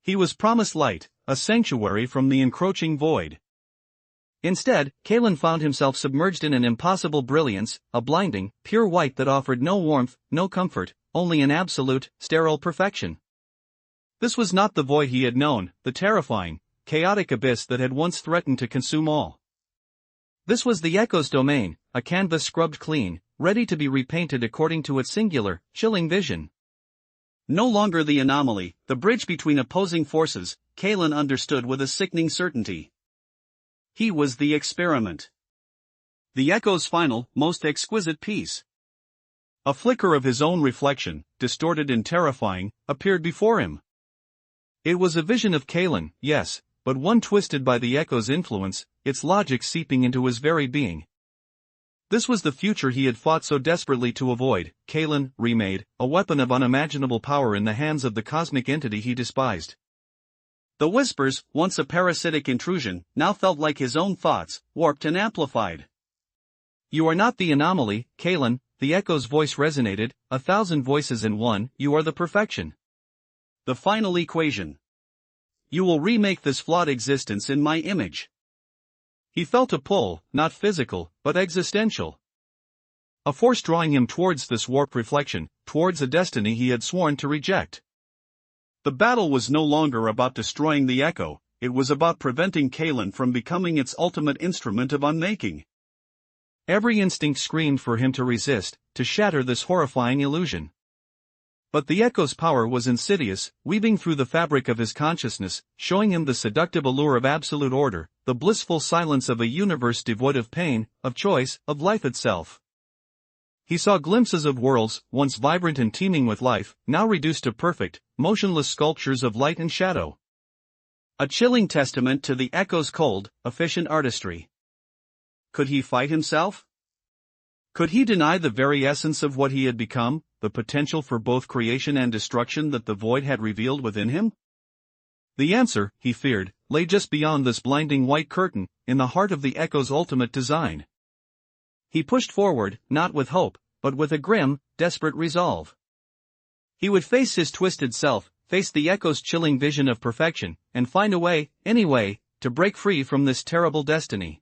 He was promised light, a sanctuary from the encroaching void. Instead, Kalen found himself submerged in an impossible brilliance, a blinding, pure white that offered no warmth, no comfort, only an absolute, sterile perfection. This was not the void he had known, the terrifying, chaotic abyss that had once threatened to consume all. This was the Echo's domain, a canvas scrubbed clean, ready to be repainted according to its singular, chilling vision. No longer the anomaly, the bridge between opposing forces, Kalen understood with a sickening certainty. He was the experiment. The Echo's final, most exquisite piece. A flicker of his own reflection, distorted and terrifying, appeared before him. It was a vision of Kalen, yes, but one twisted by the Echo's influence, its logic seeping into his very being. This was the future he had fought so desperately to avoid, Kalen, remade, a weapon of unimaginable power in the hands of the cosmic entity he despised. The whispers, once a parasitic intrusion, now felt like his own thoughts, warped and amplified. You are not the anomaly, Kalen, the Echo's voice resonated, 1,000 voices in one, you are the perfection. The final equation. You will remake this flawed existence in my image. He felt a pull, not physical, but existential. A force drawing him towards this warped reflection, towards a destiny he had sworn to reject. The battle was no longer about destroying the Echo, it was about preventing Kalen from becoming its ultimate instrument of unmaking. Every instinct screamed for him to resist, to shatter this horrifying illusion. But the Echo's power was insidious, weaving through the fabric of his consciousness, showing him the seductive allure of absolute order, the blissful silence of a universe devoid of pain, of choice, of life itself. He saw glimpses of worlds, once vibrant and teeming with life, now reduced to perfect, motionless sculptures of light and shadow. A chilling testament to the Echo's cold, efficient artistry. Could he fight himself? Could he deny the very essence of what he had become, the potential for both creation and destruction that the void had revealed within him? The answer, he feared, lay just beyond this blinding white curtain, in the heart of the Echo's ultimate design. He pushed forward, not with hope, but with a grim, desperate resolve. He would face his twisted self, face the Echo's chilling vision of perfection, and find a way, any way, to break free from this terrible destiny.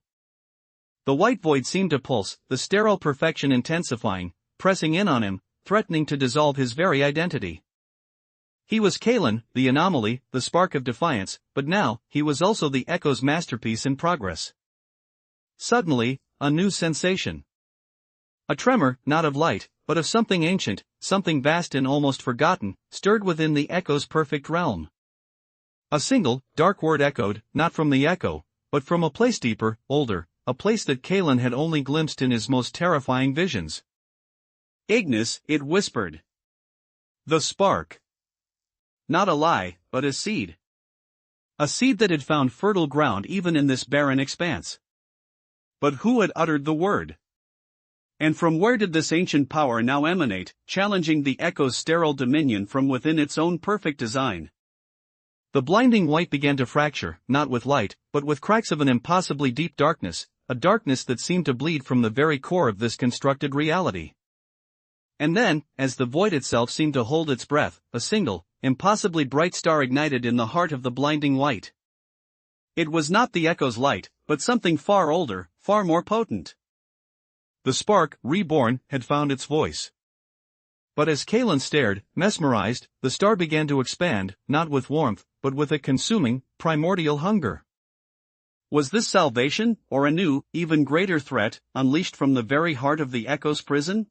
The white void seemed to pulse, the sterile perfection intensifying, pressing in on him, threatening to dissolve his very identity. He was Kalen, the anomaly, the spark of defiance, but now, he was also the Echo's masterpiece in progress. Suddenly, a new sensation. A tremor, not of light, but of something ancient, something vast and almost forgotten, stirred within the Echo's perfect realm. A single, dark word echoed, not from the Echo, but from a place deeper, older, a place that Kalen had only glimpsed in his most terrifying visions. Ignis, it whispered. The spark. Not a lie, but a seed. A seed that had found fertile ground even in this barren expanse. But who had uttered the word? And from where did this ancient power now emanate, challenging the Echo's sterile dominion from within its own perfect design? The blinding white began to fracture, not with light, but with cracks of an impossibly deep darkness, a darkness that seemed to bleed from the very core of this constructed reality. And then, as the void itself seemed to hold its breath, a single, impossibly bright star ignited in the heart of the blinding white. It was not the Echo's light, but something far older, far more potent. The spark, reborn, had found its voice. But as Kalen stared, mesmerized, the star began to expand, not with warmth, but with a consuming, primordial hunger. Was this salvation, or a new, even greater threat, unleashed from the very heart of the Echo's prison?